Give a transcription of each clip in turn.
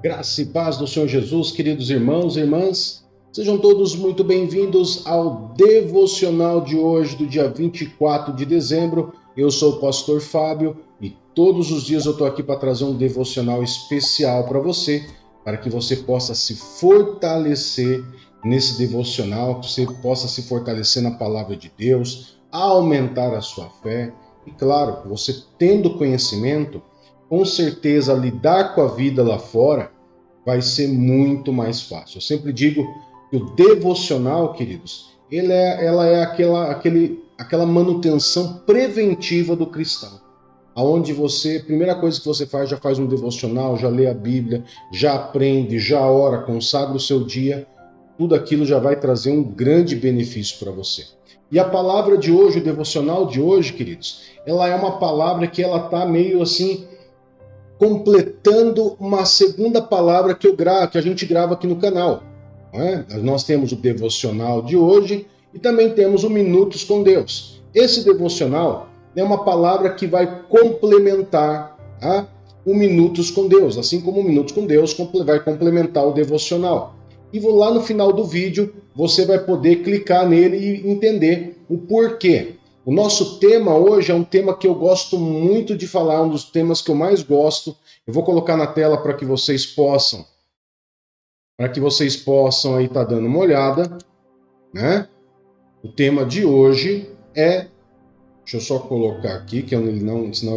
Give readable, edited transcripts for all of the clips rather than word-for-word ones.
Graça e paz do Senhor Jesus, queridos irmãos e irmãs, sejam todos muito bem-vindos ao devocional de hoje, do dia 24 de dezembro. Eu sou o pastor Fábio e todos os dias eu estou aqui para trazer um devocional especial para você, para que você possa se fortalecer nesse devocional, que você possa se fortalecer na palavra de Deus, aumentar a sua fé e, claro, você tendo conhecimento, com certeza lidar com a vida lá fora vai ser muito mais fácil. Eu sempre digo que o devocional, queridos, ela é aquela manutenção preventiva do cristão. Aonde você, primeira coisa que você faz, já faz um devocional, já lê a Bíblia, já aprende, já ora, consagra o seu dia, tudo aquilo já vai trazer um grande benefício para você. E a palavra de hoje, o devocional de hoje, queridos, ela é uma palavra que ela tá meio assim, completando uma segunda palavra que a gente grava aqui no canal. Não é? Nós temos o devocional de hoje e também temos o Minutos com Deus. Esse devocional é uma palavra que vai complementar o Minutos com Deus, assim como o Minutos com Deus vai complementar o devocional. E lá no final do vídeo você vai poder clicar nele e entender o porquê. O nosso tema hoje é um tema que eu gosto muito de falar, um dos temas que eu mais gosto. Eu vou colocar na tela para que vocês possam aí estar dando uma olhada, né? O tema de hoje é, deixa eu só colocar aqui, senão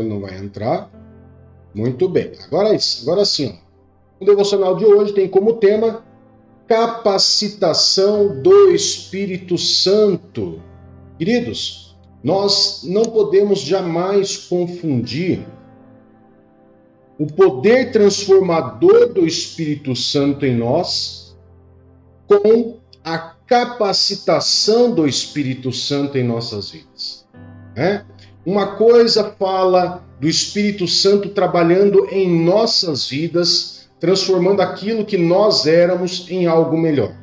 ele não vai entrar. Muito bem. Agora sim, ó. O devocional de hoje tem como tema capacitação do Espírito Santo. Queridos, nós não podemos jamais confundir o poder transformador do Espírito Santo em nós com a capacitação do Espírito Santo em nossas vidas. Uma coisa fala do Espírito Santo trabalhando em nossas vidas, transformando aquilo que nós éramos em algo melhor.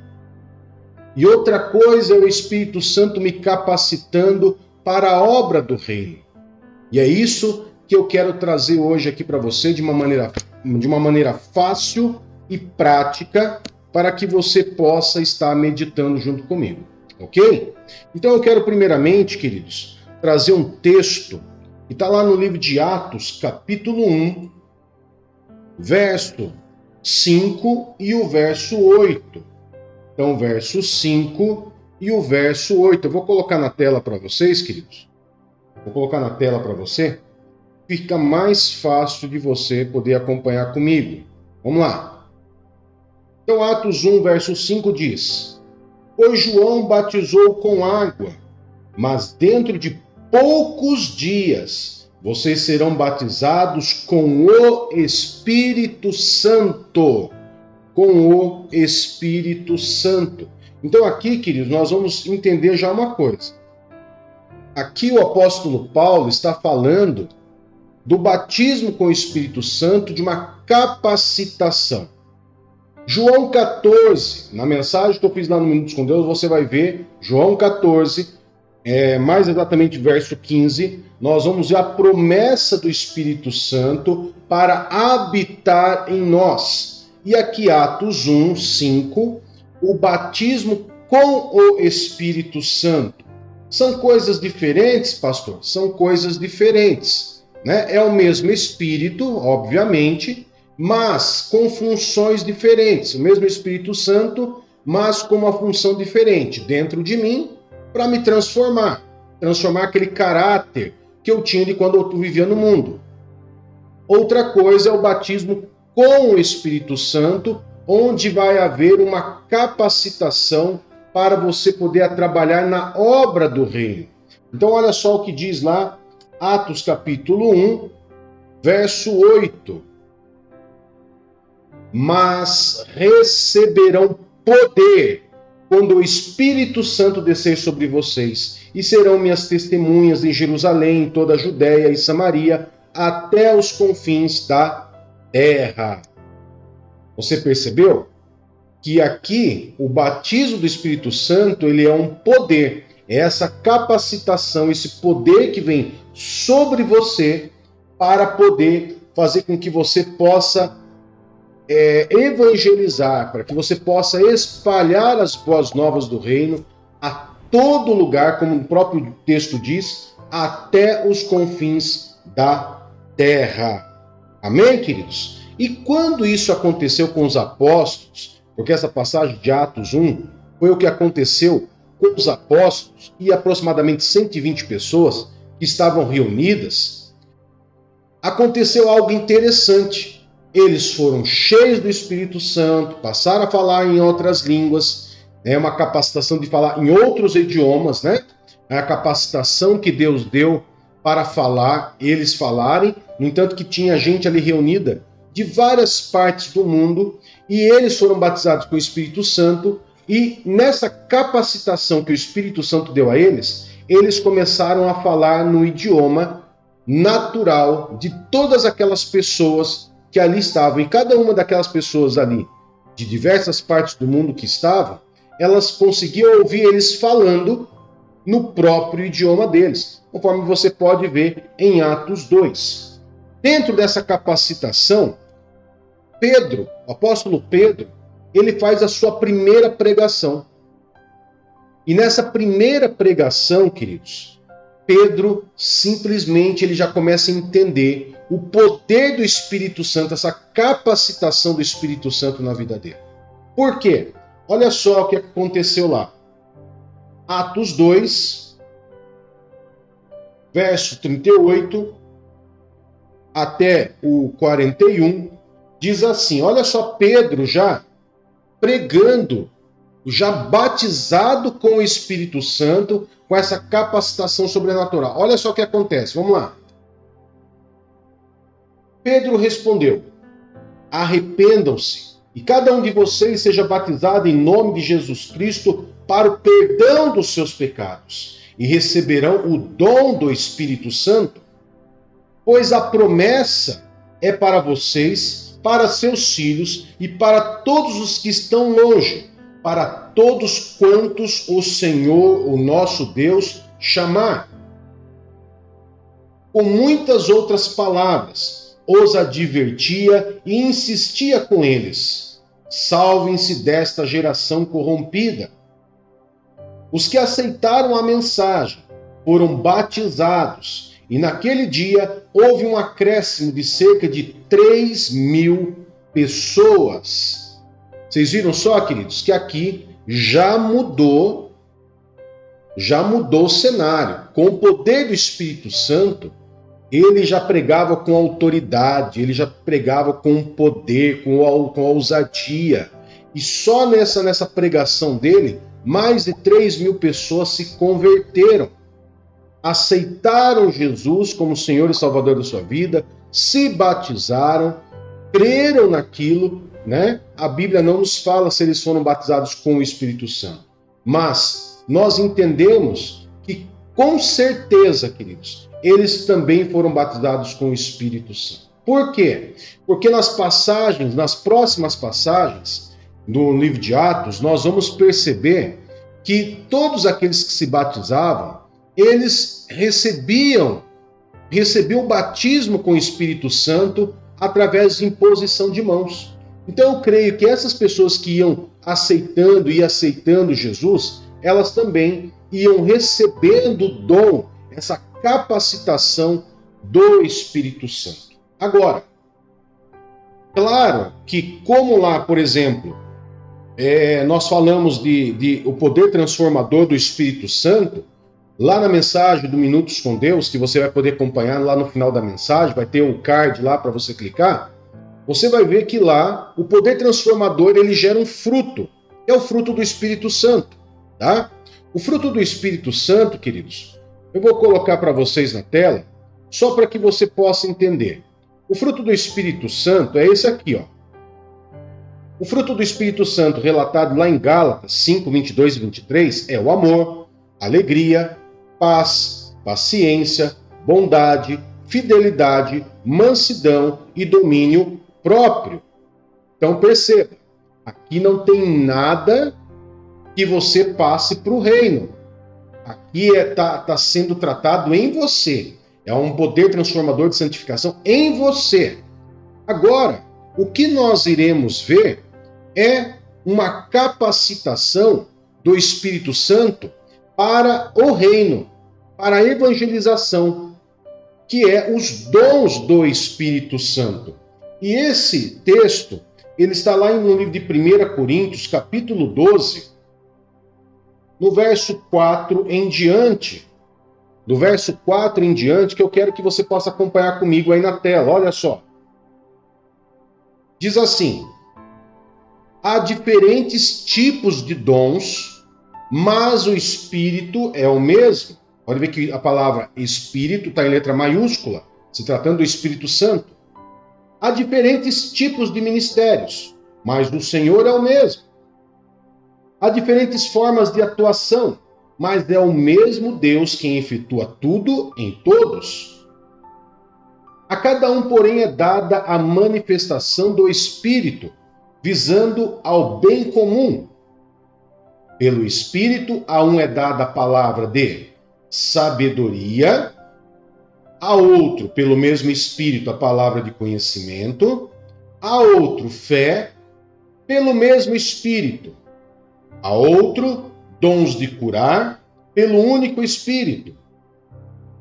E outra coisa é o Espírito Santo me capacitando para a obra do reino. E é isso que eu quero trazer hoje aqui para você de uma maneira fácil e prática, para que você possa estar meditando junto comigo, ok? Então eu quero primeiramente, queridos, trazer um texto que está lá no livro de Atos, capítulo 1, verso 5 e o verso 8. Então, o verso 5 e o verso 8. Eu vou colocar na tela para vocês, queridos. Vou colocar na tela para você. Fica mais fácil de você poder acompanhar comigo. Vamos lá. Então, Atos 1, verso 5 diz: Pois João batizou com água, mas dentro de poucos dias vocês serão batizados com o Espírito Santo. Com o Espírito Santo. Então aqui, queridos, nós vamos entender já uma coisa. Aqui o apóstolo Paulo está falando do batismo com o Espírito Santo, de uma capacitação. João 14, na mensagem que eu fiz lá no Minutos com Deus, você vai ver, João 14, mais exatamente verso 15, nós vamos ver a promessa do Espírito Santo para habitar em nós. E aqui, Atos 1, 5, o batismo com o Espírito Santo. São coisas diferentes, pastor? São coisas diferentes, né? É o mesmo Espírito, obviamente, mas com funções diferentes. O mesmo Espírito Santo, mas com uma função diferente dentro de mim, para me transformar aquele caráter que eu tinha de quando eu vivia no mundo. Outra coisa é o batismo com o Espírito Santo, onde vai haver uma capacitação para você poder trabalhar na obra do reino. Então olha só o que diz lá, Atos capítulo 1, verso 8. Mas receberão poder quando o Espírito Santo descer sobre vocês, e serão minhas testemunhas em Jerusalém, em toda a Judéia e Samaria, até os confins da terra. Você percebeu que aqui o batismo do Espírito Santo, ele é um poder, é essa capacitação, esse poder que vem sobre você para poder fazer com que você possa evangelizar, para que você possa espalhar as boas novas do reino a todo lugar, como o próprio texto diz, até os confins da terra. Amém, queridos? E quando isso aconteceu com os apóstolos, porque essa passagem de Atos 1 foi o que aconteceu com os apóstolos e aproximadamente 120 pessoas que estavam reunidas, aconteceu algo interessante. Eles foram cheios do Espírito Santo, passaram a falar em outras línguas, uma capacitação de falar em outros idiomas, né? É a capacitação que Deus deu para falar, eles falarem. No entanto, que tinha gente ali reunida de várias partes do mundo, e eles foram batizados com o Espírito Santo, e nessa capacitação que o Espírito Santo deu a eles, eles começaram a falar no idioma natural de todas aquelas pessoas que ali estavam. E cada uma daquelas pessoas ali, de diversas partes do mundo que estavam, elas conseguiam ouvir eles falando no próprio idioma deles, conforme você pode ver em Atos 2. Dentro dessa capacitação, Pedro, o apóstolo Pedro, ele faz a sua primeira pregação. E nessa primeira pregação, queridos, Pedro simplesmente ele já começa a entender o poder do Espírito Santo, essa capacitação do Espírito Santo na vida dele. Por quê? Olha só o que aconteceu lá. Atos 2, verso 38 até o 41, diz assim, olha só Pedro já pregando, já batizado com o Espírito Santo, com essa capacitação sobrenatural. Olha só o que acontece, vamos lá. Pedro respondeu, arrependam-se, e cada um de vocês seja batizado em nome de Jesus Cristo para o perdão dos seus pecados, e receberão o dom do Espírito Santo, pois a promessa é para vocês, para seus filhos e para todos os que estão longe, para todos quantos o Senhor, o nosso Deus, chamar. Com muitas outras palavras, os advertia e insistia com eles: salvem-se desta geração corrompida. Os que aceitaram a mensagem foram batizados, e naquele dia houve um acréscimo de cerca de 3.000 pessoas. Vocês viram só, queridos, que aqui já mudou o cenário. Com o poder do Espírito Santo, ele já pregava com autoridade, ele já pregava com poder, com ousadia. E só nessa pregação dele, mais de 3.000 pessoas se converteram, aceitaram Jesus como Senhor e Salvador da sua vida, se batizaram, creram naquilo, né? A Bíblia não nos fala se eles foram batizados com o Espírito Santo, mas nós entendemos que, com certeza, queridos, eles também foram batizados com o Espírito Santo. Por quê? Porque nas próximas passagens do livro de Atos, nós vamos perceber que todos aqueles que se batizavam, eles recebiam o batismo com o Espírito Santo através de imposição de mãos. Então eu creio que essas pessoas que iam aceitando Jesus, elas também iam recebendo o dom, essa capacitação do Espírito Santo. Agora, claro que como lá, por exemplo, nós falamos de o poder transformador do Espírito Santo, lá na mensagem do Minutos com Deus, que você vai poder acompanhar lá no final da mensagem, vai ter um card lá para você clicar, você vai ver que lá o poder transformador ele gera um fruto, é o fruto do Espírito Santo, tá? O fruto do Espírito Santo, queridos, eu vou colocar para vocês na tela, só para que você possa entender. O fruto do Espírito Santo é esse aqui, ó. O fruto do Espírito Santo, relatado lá em Gálatas 5, 22 e 23, é o amor, alegria, paz, paciência, bondade, fidelidade, mansidão e domínio próprio. Então perceba, aqui não tem nada que você passe para o reino. Aqui está sendo tratado em você. É um poder transformador de santificação em você. Agora, o que nós iremos ver é uma capacitação do Espírito Santo para o reino, para a evangelização, que é os dons do Espírito Santo. E esse texto, ele está lá no livro de 1 Coríntios, capítulo 12, no verso 4 em diante. Do verso 4 em diante, que eu quero que você possa acompanhar comigo aí na tela. Olha só. Diz assim: há diferentes tipos de dons, mas o Espírito é o mesmo. Pode ver que a palavra Espírito está em letra maiúscula, se tratando do Espírito Santo. Há diferentes tipos de ministérios, mas o Senhor é o mesmo. Há diferentes formas de atuação, mas é o mesmo Deus quem efetua tudo em todos. A cada um, porém, é dada a manifestação do Espírito, visando ao bem comum. Pelo Espírito, a um é dada a palavra de sabedoria, a outro, pelo mesmo Espírito, a palavra de conhecimento, a outro, fé, pelo mesmo Espírito, a outro, dons de curar, pelo único Espírito,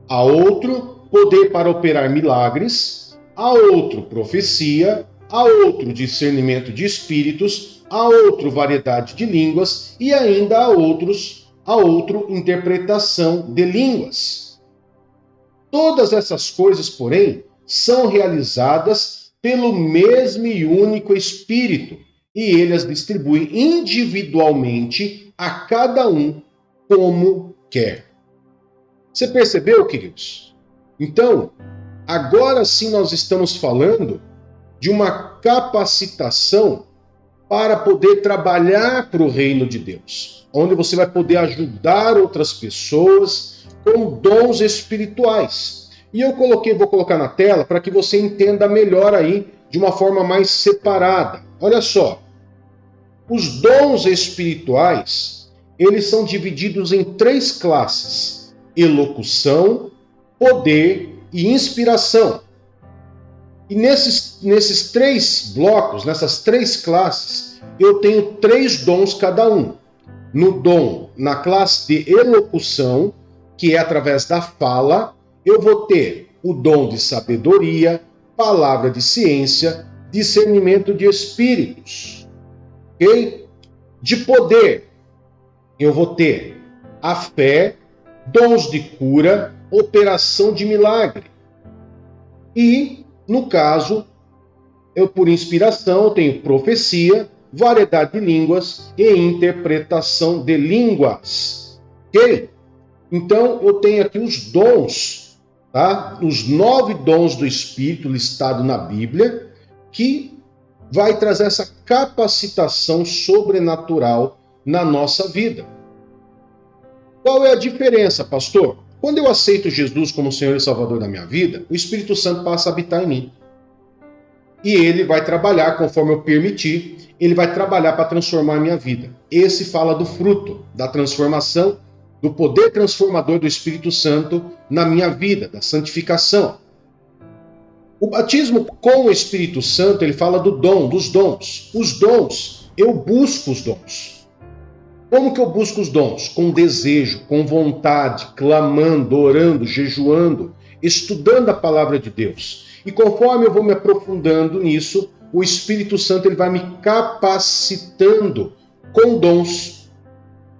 a outro, poder para operar milagres, a outro, profecia, a outro, discernimento de espíritos, a outro, variedade de línguas e ainda a outro, interpretação de línguas. Todas essas coisas, porém, são realizadas pelo mesmo e único Espírito, e ele as distribui individualmente a cada um como quer. Você percebeu, queridos? Então, agora sim nós estamos falando de uma capacitação para poder trabalhar para o reino de Deus, onde você vai poder ajudar outras pessoas com dons espirituais. E eu vou colocar na tela para que você entenda melhor aí, de uma forma mais separada. Olha só, os dons espirituais, eles são divididos em 3 classes: elocução, poder e inspiração. E nesses 3 blocos, nessas 3 classes, eu tenho 3 dons cada um. Na classe de elocução, que é através da fala, eu vou ter o dom de sabedoria, palavra de ciência, discernimento de espíritos. Ok? De poder, eu vou ter a fé, dons de cura, operação de milagre. E, no caso, por inspiração, eu tenho profecia, variedade de línguas e interpretação de línguas. Ok? Então, eu tenho aqui os dons, tá? Os 9 dons do Espírito listados na Bíblia, que vai trazer essa capacitação sobrenatural na nossa vida. Qual é a diferença, pastor? Quando eu aceito Jesus como Senhor e Salvador da minha vida, o Espírito Santo passa a habitar em mim. E ele vai trabalhar conforme eu permitir, ele vai trabalhar para transformar a minha vida. Esse fala do fruto, da transformação, do poder transformador do Espírito Santo na minha vida, da santificação. O batismo com o Espírito Santo, ele fala do dom, dos dons. Os dons, eu busco os dons. Como que eu busco os dons? Com desejo, com vontade, clamando, orando, jejuando, estudando a palavra de Deus. E conforme eu vou me aprofundando nisso, o Espírito Santo ele vai me capacitando com dons.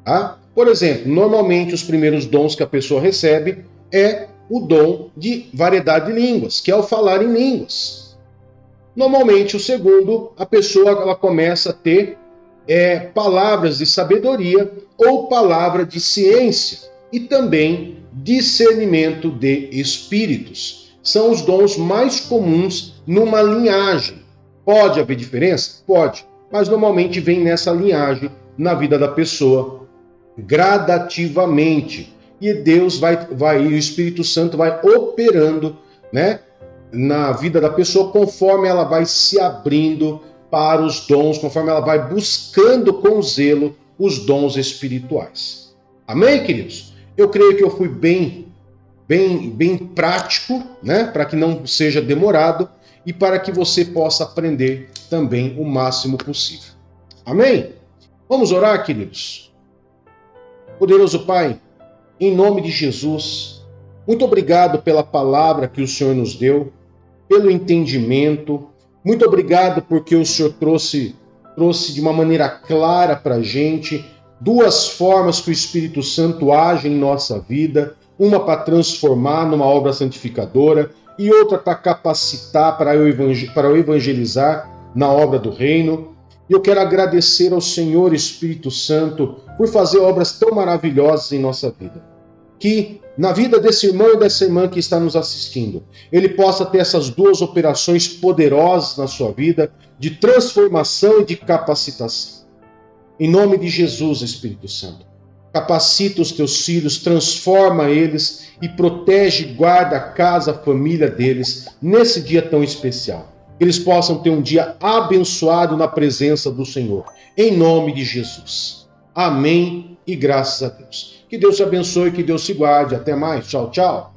Tá? Por exemplo, normalmente os primeiros dons que a pessoa recebe é o dom de variedade de línguas, que é o falar em línguas. Normalmente o segundo, a pessoa ela começa a ter palavras de sabedoria ou palavra de ciência e também discernimento de espíritos. São os dons mais comuns numa linhagem. Pode haver diferença? Pode, mas normalmente vem nessa linhagem na vida da pessoa, gradativamente. E Deus o Espírito Santo vai operando, né, na vida da pessoa conforme ela vai se abrindo para os dons, conforme ela vai buscando com zelo os dons espirituais. Amém, queridos? Eu creio que eu fui bem prático, né, para que não seja demorado. e para que você possa aprender também o máximo possível. Amém? Vamos orar, queridos? Poderoso Pai, em nome de Jesus, muito obrigado pela palavra que o Senhor nos deu, pelo entendimento. Muito obrigado porque o Senhor trouxe de uma maneira clara para a gente duas formas que o Espírito Santo age em nossa vida, uma para transformar numa obra santificadora e outra para capacitar para o evangelizar na obra do reino. E eu quero agradecer ao Senhor Espírito Santo por fazer obras tão maravilhosas em nossa vida. Que na vida desse irmão e dessa irmã que está nos assistindo, ele possa ter essas duas operações poderosas na sua vida, de transformação e de capacitação. Em nome de Jesus, Espírito Santo, capacita os teus filhos, transforma eles e protege e guarda a casa, a família deles nesse dia tão especial. Que eles possam ter um dia abençoado na presença do Senhor. Em nome de Jesus. Amém e graças a Deus. Que Deus te abençoe, que Deus te guarde. Até mais. Tchau, tchau.